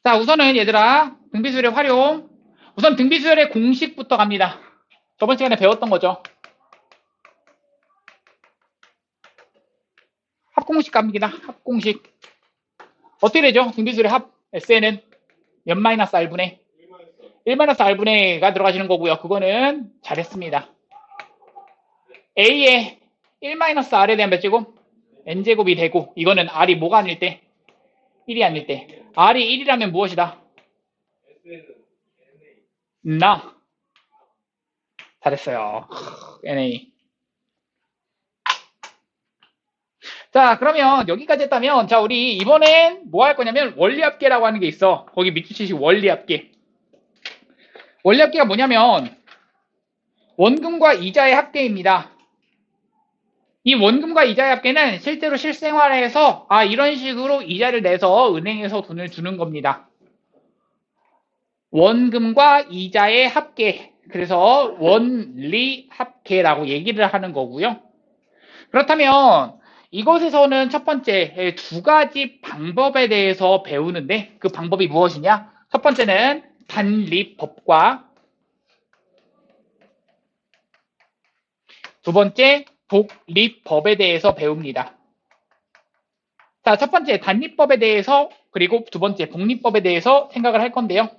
자, 우선은 얘들아, 등비수열의 활용. 우선 등비수열의 공식부터 갑니다. 저번 시간에 배웠던 거죠. 합공식 갑니다. 합공식. 어떻게 되죠? 등비수열의 합, SN은 연 마이너스 R분의 1 마이너스 R분의가 들어가시는 거고요. 그거는 잘했습니다. A의 1 마이너스 R에 대한 몇 제곱? N제곱이 되고, 이거는 R이 뭐가 아닐 때? 1이 아닐 때. R이 1이라면 무엇이다? 나. 잘했어요. NA. 자, 그러면 여기까지 했다면, 자, 우리 이번엔 뭐 할 거냐면, 원리합계라고 하는 게 있어. 거기 밑줄치시 원리합계. 원리합계가 뭐냐면, 원금과 이자의 합계입니다. 이 원금과 이자의 합계는 실제로 실생활에서, 이런 식으로 이자를 내서 은행에서 돈을 주는 겁니다. 원금과 이자의 합계. 그래서 원리합계라고 얘기를 하는 거고요. 그렇다면, 이것에서는 첫 번째 두 가지 방법에 대해서 배우는데 그 방법이 무엇이냐? 첫 번째는 단립법과 두 번째 독립법에 대해서 배웁니다. 자, 첫 번째 단립법에 대해서 그리고 두 번째 독립법에 대해서 생각을 할 건데요.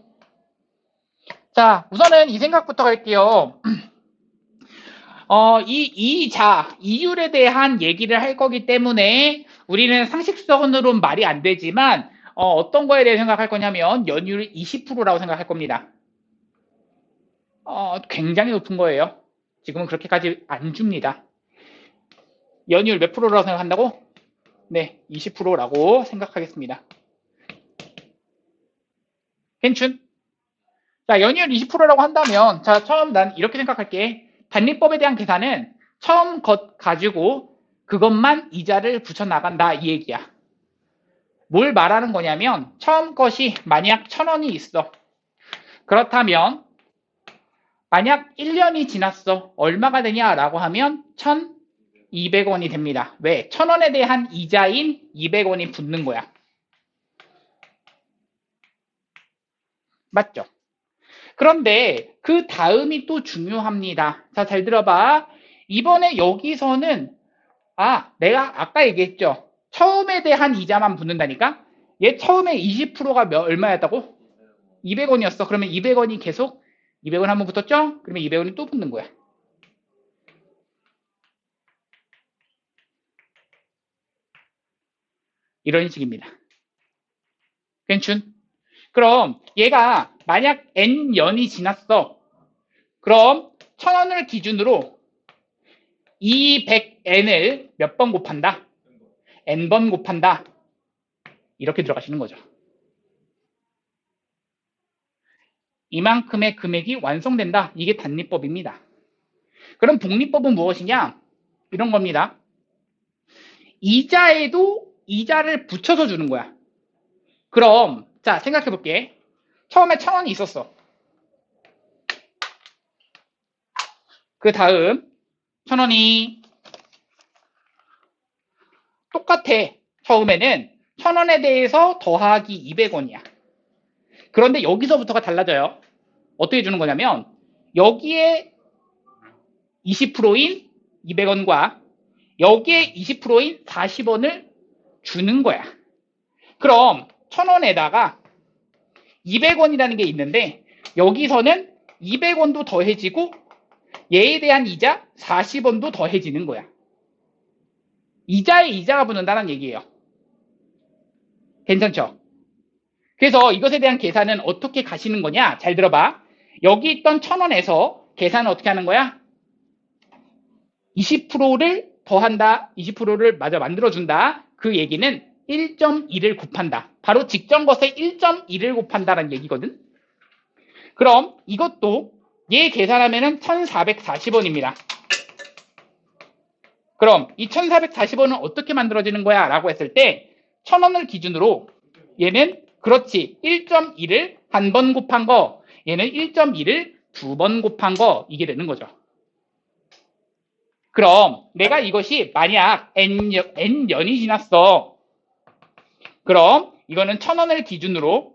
자, 우선은 이 생각부터 할게요. 이율에 대한 얘기를 할 거기 때문에 우리는 상식선으로는 말이 안 되지만 어떤 거에 대해 생각할 거냐면 연율 20%라고 생각할 겁니다. 굉장히 높은 거예요. 지금은 그렇게까지 안 줍니다. 연율 몇 프로라고 생각한다고? 네, 20%라고 생각하겠습니다. 괜춘? 자, 연율 20%라고 한다면 자, 처음 난 이렇게 생각할게. 단립법에 대한 계산은 처음 것 가지고 그것만 이자를 붙여나간다 이 얘기야. 뭘 말하는 거냐면 처음 것이 만약 1,000원이 있어. 그렇다면 만약 1년이 지났어. 얼마가 되냐라고 하면 1,200원이 됩니다. 왜? 1,000원에 대한 이자인 200원이 붙는 거야. 맞죠? 그런데 그 다음이 또 중요합니다. 자, 잘 들어봐. 이번에 여기서는 내가 아까 얘기했죠. 처음에 대한 이자만 붙는다니까? 얘 처음에 20%가 얼마였다고? 200원이었어. 그러면 200원이 계속 200원 한번 붙었죠? 그러면 200원이 또 붙는 거야. 이런 식입니다. 괜춘? 그럼 얘가 만약 n년이 지났어. 그럼 1,000원을 기준으로 200n을 몇 번 곱한다? n번 곱한다. 이렇게 들어가시는 거죠. 이만큼의 금액이 완성된다. 이게 단립법입니다. 그럼 복립법은 무엇이냐? 이런 겁니다. 이자에도 이자를 붙여서 주는 거야. 그럼 자 생각해 볼게. 처음에 1,000원이 있었어. 그 다음 1,000원이 똑같아. 처음에는 1,000원에 대해서 더하기 200원이야. 그런데 여기서부터가 달라져요. 어떻게 주는 거냐면 여기에 20%인 200원과 여기에 20%인 40원을 주는 거야. 그럼 1,000원에다가 200원이라는 게 있는데 여기서는 200원도 더해지고 얘에 대한 이자 40원도 더해지는 거야. 이자에 이자가 붙는다는 얘기예요. 괜찮죠? 그래서 이것에 대한 계산은 어떻게 가시는 거냐? 잘 들어봐. 여기 있던 1,000원에서 계산은 어떻게 하는 거야? 20%를 더한다. 20%를 만들어준다. 그 얘기는 1.2를 곱한다. 바로 직전 것에 1.2를 곱한다는 얘기거든. 그럼 이것도 얘 계산하면은 1,440원입니다. 그럼 이 1,440원은 어떻게 만들어지는 거야? 라고 했을 때 1,000원을 기준으로 얘는 그렇지 1.2를 한 번 곱한 거 얘는 1.2를 두 번 곱한 거 이게 되는 거죠. 그럼 내가 이것이 만약 n년이 지났어. 그럼 이거는 1,000원을 기준으로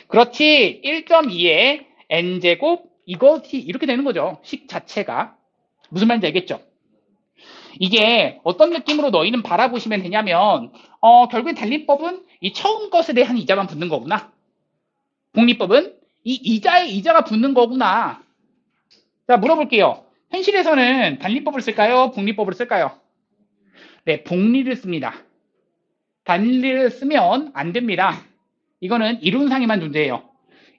그렇지. 1.2의 n제곱 이것이 이렇게 되는 거죠. 식 자체가. 무슨 말인지 알겠죠? 이게 어떤 느낌으로 너희는 바라보시면 되냐면 결국엔 단리법은 이 처음 것에 대한 이자만 붙는 거구나. 복리법은 이 이자에 이자가 붙는 거구나. 자, 물어볼게요. 현실에서는 단리법을 쓸까요? 복리법을 쓸까요? 네, 복리를 씁니다. 단리를 쓰면 안 됩니다. 이거는 이론상에만 존재해요.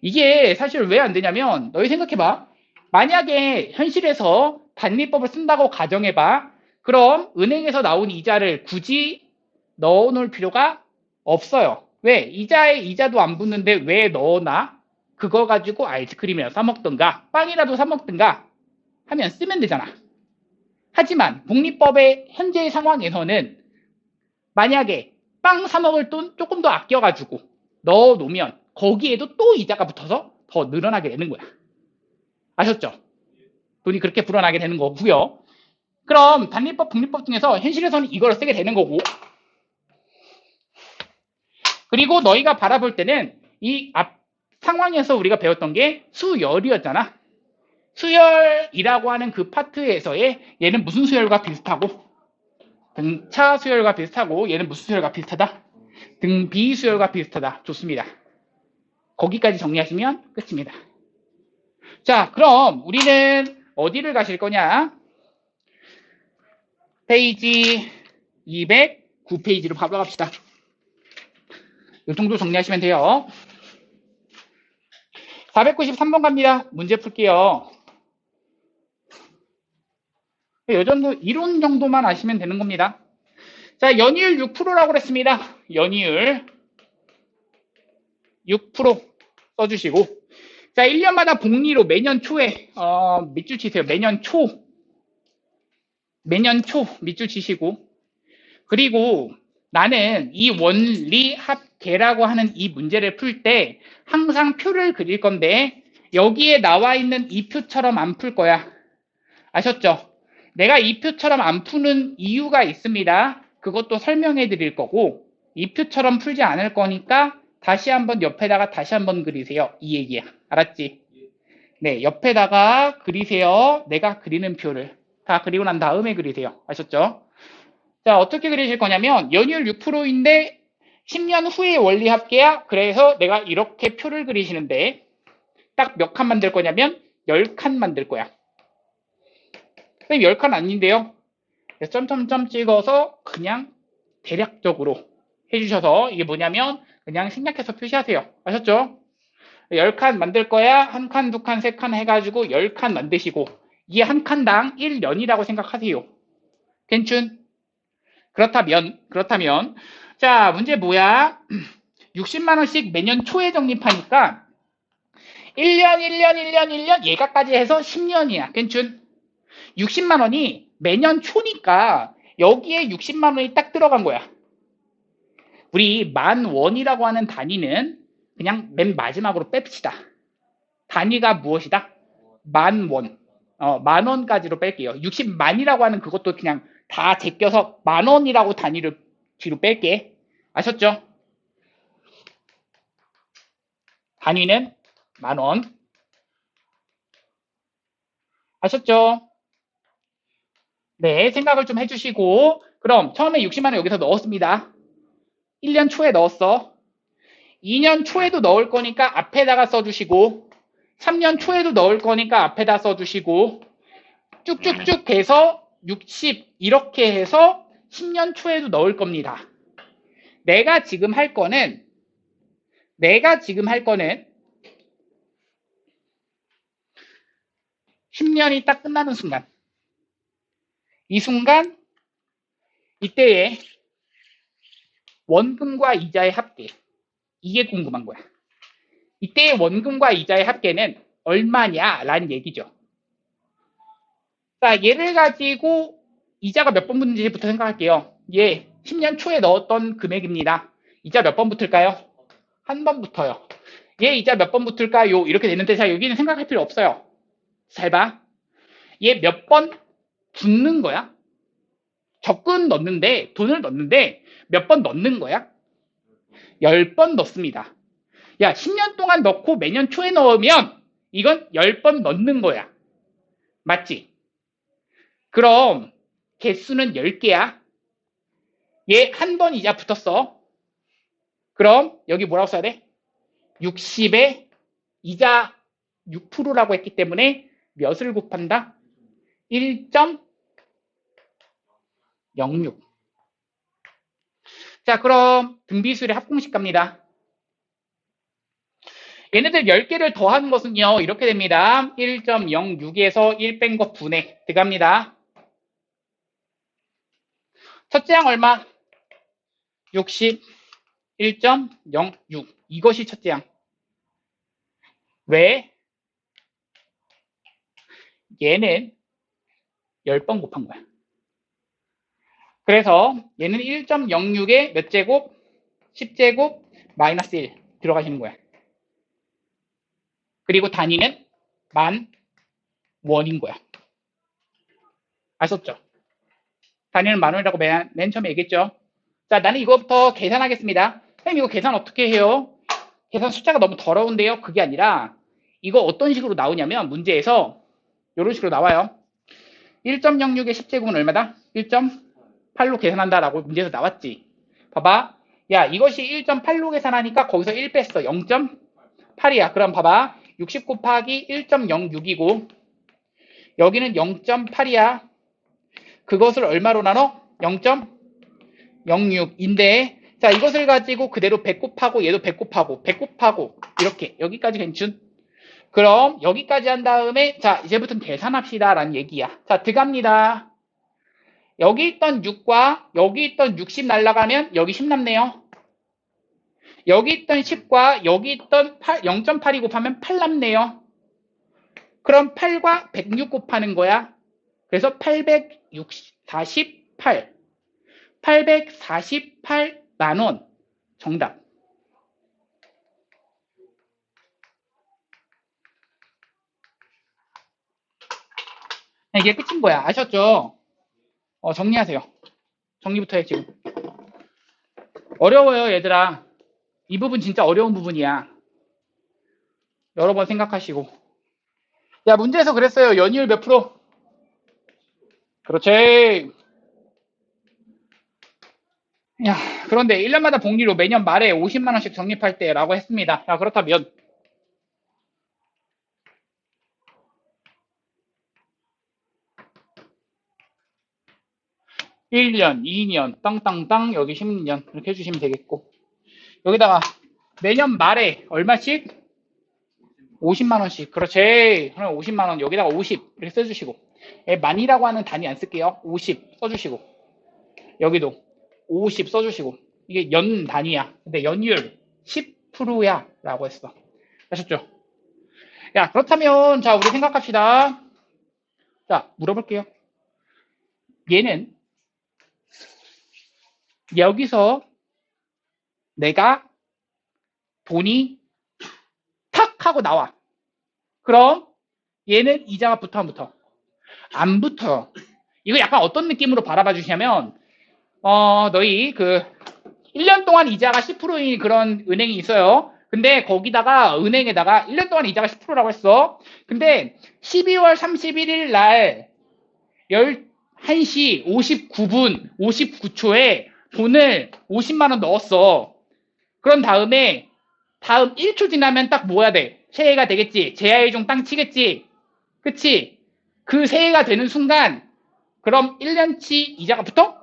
이게 사실 왜 안 되냐면 너희 생각해봐. 만약에 현실에서 단리법을 쓴다고 가정해봐. 그럼 은행에서 나온 이자를 굳이 넣어놓을 필요가 없어요. 왜? 이자에 이자도 안 붙는데 왜 넣어놔? 그거 가지고 아이스크림이나 사 먹든가 빵이라도 사 먹든가 하면 쓰면 되잖아. 하지만 복리법의 현재의 상황에서는 만약에 빵 사 먹을 돈 조금 더 아껴가지고 넣어 놓으면 거기에도 또 이자가 붙어서 더 늘어나게 되는 거야. 아셨죠? 돈이 그렇게 불어나게 되는 거고요. 그럼 단리법, 복리법 중에서 현실에서는 이걸 쓰게 되는 거고, 그리고 너희가 바라볼 때는 이 앞 상황에서 우리가 배웠던 게 수열이었잖아. 수열이라고 하는 그 파트에서의 얘는 무슨 수열과 비슷하고, 등차 수열과 비슷하고, 얘는 무슨 수열과 비슷하다? 등비 수열과 비슷하다. 좋습니다. 거기까지 정리하시면 끝입니다. 자, 그럼 우리는 어디를 가실 거냐? 페이지 209페이지로 바로 갑시다. 이 정도 정리하시면 돼요. 493번 갑니다. 문제 풀게요. 이 정도 이론 정도만 아시면 되는 겁니다. 자, 연이율 6%라고 그랬습니다. 연이율 6% 써주시고, 자, 1년마다 복리로 매년 초에 밑줄 치세요. 매년 초 밑줄 치시고, 그리고 나는 이 원리 합계라고 하는 이 문제를 풀 때 항상 표를 그릴 건데 여기에 나와 있는 이 표처럼 안 풀 거야. 아셨죠? 내가 이 표처럼 안 푸는 이유가 있습니다. 그것도 설명해 드릴 거고, 이 표처럼 풀지 않을 거니까 다시 한번 옆에다가 다시 한번 그리세요. 이 얘기야. 알았지? 네, 옆에다가 그리세요. 내가 그리는 표를 다 그리고 난 다음에 그리세요. 아셨죠? 자, 어떻게 그리실 거냐면 연이율 6%인데 10년 후에 원리 합계야. 그래서 내가 이렇게 표를 그리시는데 딱 몇 칸 만들 거냐면 10칸 만들 거야. 선생님 10칸 아닌데요. 점점점 찍어서 그냥 대략적으로 해주셔서 이게 뭐냐면 그냥 생략해서 표시하세요. 아셨죠? 10칸 만들 거야. 1칸, 2칸, 3칸 해가지고 10칸 만드시고 이게 한 칸당 1년이라고 생각하세요. 괜춘? 그렇다면 자, 문제 뭐야? 60만 원씩 매년 초에 적립하니까 1년 얘가까지 해서 10년이야. 괜춘? 60만 원이 매년 초니까 여기에 60만 원이 딱 들어간 거야. 우리 만 원이라고 하는 단위는 그냥 맨 마지막으로 뺍시다. 단위가 무엇이다? 만 원. 만 원까지로 뺄게요. 60만이라고 하는 그것도 그냥 다 제껴서 만 원이라고 단위를 뒤로 뺄게. 아셨죠? 단위는 만 원. 아셨죠? 네, 생각을 좀 해주시고, 그럼 처음에 60만 원 여기서 넣었습니다. 1년 초에 넣었어. 2년 초에도 넣을 거니까 앞에다가 써주시고, 3년 초에도 넣을 거니까 앞에다 써주시고, 쭉쭉쭉 해서 60 이렇게 해서 10년 초에도 넣을 겁니다. 내가 지금 할 거는 10년이 딱 끝나는 순간, 이 순간 이때의 원금과 이자의 합계, 이게 궁금한 거야. 이때의 원금과 이자의 합계는 얼마냐라는 얘기죠. 자, 얘를 가지고 이자가 몇 번 붙는지부터 생각할게요. 얘 10년 초에 넣었던 금액입니다. 이자 몇 번 붙을까요? 한 번 붙어요. 얘 이자 몇 번 붙을까요? 이렇게 되는데, 자, 여기는 생각할 필요 없어요. 잘 봐. 얘 몇 번 붙는 거야? 적금 넣는데, 돈을 넣는데 몇 번 넣는 거야? 10번 넣습니다. 야, 10년 동안 넣고 매년 초에 넣으면 이건 10번 넣는 거야. 맞지? 그럼 개수는 10개야. 얘 한 번 이자 붙었어. 그럼 여기 뭐라고 써야 돼? 60에 이자 6%라고 했기 때문에 몇을 곱한다? 1.06. 자, 그럼 등비수의 합공식 갑니다. 얘네들 10개를 더하는 것은요, 이렇게 됩니다. 1.06에서 1 뺀 거 분해 들어갑니다. 첫째 항 얼마? 61.06. 이것이 첫째 항. 왜? 얘는 10번 곱한 거야. 그래서 얘는 1.06에 몇 제곱? 10제곱 마이너스 1 들어가시는 거야. 그리고 단위는 10,000원인 거야. 아셨죠? 단위는 10,000원이라고 맨 처음에 얘기했죠. 자, 나는 이거부터 계산하겠습니다. 선생님 이거 계산 어떻게 해요? 계산 숫자가 너무 더러운데요? 그게 아니라 이거 어떤 식으로 나오냐면 문제에서 이런 식으로 나와요. 1.06의 10제곱은 얼마다? 1.8로 계산한다라고 문제에서 나왔지. 봐봐. 야, 이것이 1.8로 계산하니까 거기서 1 뺐어. 0.8이야. 그럼 봐봐. 60 곱하기 1.06이고 여기는 0.8이야. 그것을 얼마로 나눠? 0.06인데 자, 이것을 가지고 그대로 100 곱하고 얘도 100 곱하고 100 곱하고 이렇게 여기까지 괜춘. 그럼 여기까지 한 다음에 자, 이제부터는 계산합시다 라는 얘기야. 자, 들어갑니다. 여기 있던 6과 여기 있던 60 날라가면 여기 10 남네요. 여기 있던 10과 여기 있던 0.8이 곱하면 8 남네요. 그럼 8과 106 곱하는 거야. 그래서 848만 원 정답. 이게 끝인 거야. 아셨죠? 정리하세요. 정리부터 해 지금. 어려워요 얘들아. 이 부분 진짜 어려운 부분이야. 여러 번 생각하시고. 야, 문제에서 그랬어요. 연이율 몇 프로? 그렇지. 야, 그런데 1년마다 복리로 매년 말에 50만 원씩 적립할 때라고 했습니다. 야, 그렇다면 1년, 2년, 땅땅땅 여기 10년 이렇게 해주시면 되겠고 여기다가 매년 말에 얼마씩? 50만 원씩. 그렇지. 그럼 50만 원 여기다가 50 이렇게 써주시고 만이라고 하는 단위 안 쓸게요. 50 써주시고 여기도 50 써주시고 이게 연 단위야. 근데 연율 10%야 라고 했어. 아셨죠? 야, 그렇다면 자, 우리 생각합시다. 자, 물어볼게요. 얘는 여기서 내가 돈이 탁 하고 나와. 그럼 얘는 이자가 붙어 안 붙어? 안 붙어요. 이거 약간 어떤 느낌으로 바라봐 주시냐면 너희 그 1년 동안 이자가 10%인 그런 은행이 있어요. 근데 거기다가 은행에다가 1년 동안 이자가 10%라고 했어. 근데 12월 31일 날 11시 59분 59초에 돈을 50만 원 넣었어. 그런 다음에 다음 1초 지나면 딱 뭐 해야 돼? 새해가 되겠지. 제야의 종 땅 치겠지. 그치? 그 새해가 되는 순간 그럼 1년치 이자가 붙어?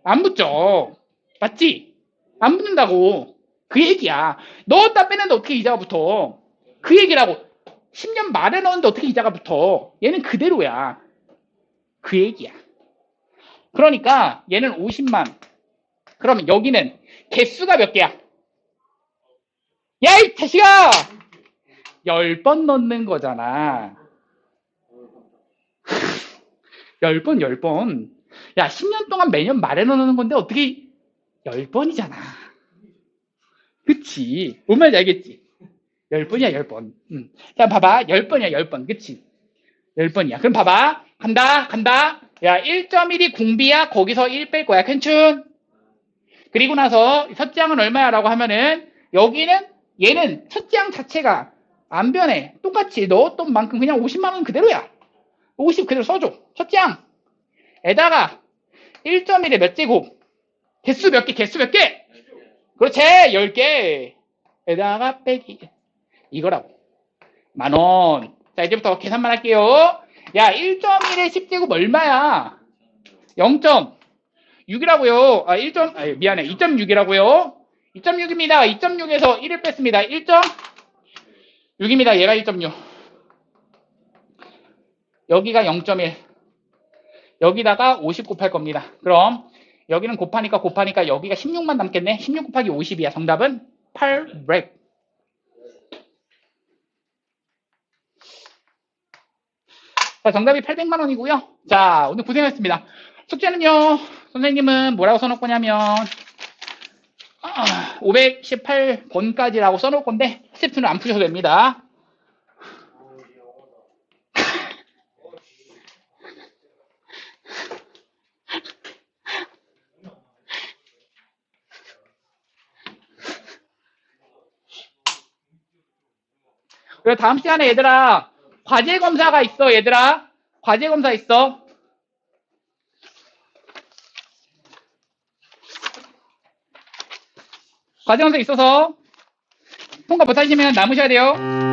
안 붙죠. 맞지? 안 붙는다고. 그 얘기야. 넣었다 빼는데 어떻게 이자가 붙어? 그 얘기라고. 10년 말에 넣었는데 어떻게 이자가 붙어? 얘는 그대로야. 그 얘기야. 그러니까 얘는 50만. 그러면 여기는 개수가 몇 개야? 야, 이 자식아! 10번 넣는 거잖아. 10번, 10번. 야, 10년 동안 매년 말에 넣는 건데 어떻게 10번이잖아. 그치? 뭔 말인지 알겠지? 10번이야, 10번. 자, 봐봐. 10번이야, 10번. 그치? 10번이야. 그럼 봐봐. 간다. 야, 1.1이 공비야. 거기서 1 뺄 거야. 괜춘? 그리고 나서 첫째 항은 얼마야? 라고 하면은 여기는 얘는 첫째 항 자체가 안 변해. 똑같이 넣었던 만큼 그냥 50만 원 그대로야. 50 그대로 써줘. 첫째 항에다가 1.1에 몇 제곱? 개수 몇 개? 개수 몇 개? 그렇지. 10개. 에다가 빼기. 이거라고. 만원. 자, 이제부터 계산만 할게요. 야, 1.1에 10제곱 얼마야? 0.6이라고요. 미안해. 2.6이라고요. 2.6입니다. 2.6에서 1을 뺐습니다. 1.6입니다. 얘가 1.6. 여기가 0.1. 여기다가 50 곱할 겁니다. 그럼 여기는 곱하니까 여기가 16만 남겠네. 16 곱하기 50이야. 정답은 800. 자, 정답이 800만 원이고요. 자, 오늘 고생하셨습니다. 숙제는요. 선생님은 뭐라고 써놓을 거냐면 518번까지라고 써놓을 건데 스텝2는 안 푸셔도 됩니다. 그리고 다음 시간에 얘들아 과제 검사가 있어. 얘들아 과제 검사 있어. 과제 검사 있어서 통과 못하시면 남으셔야 돼요.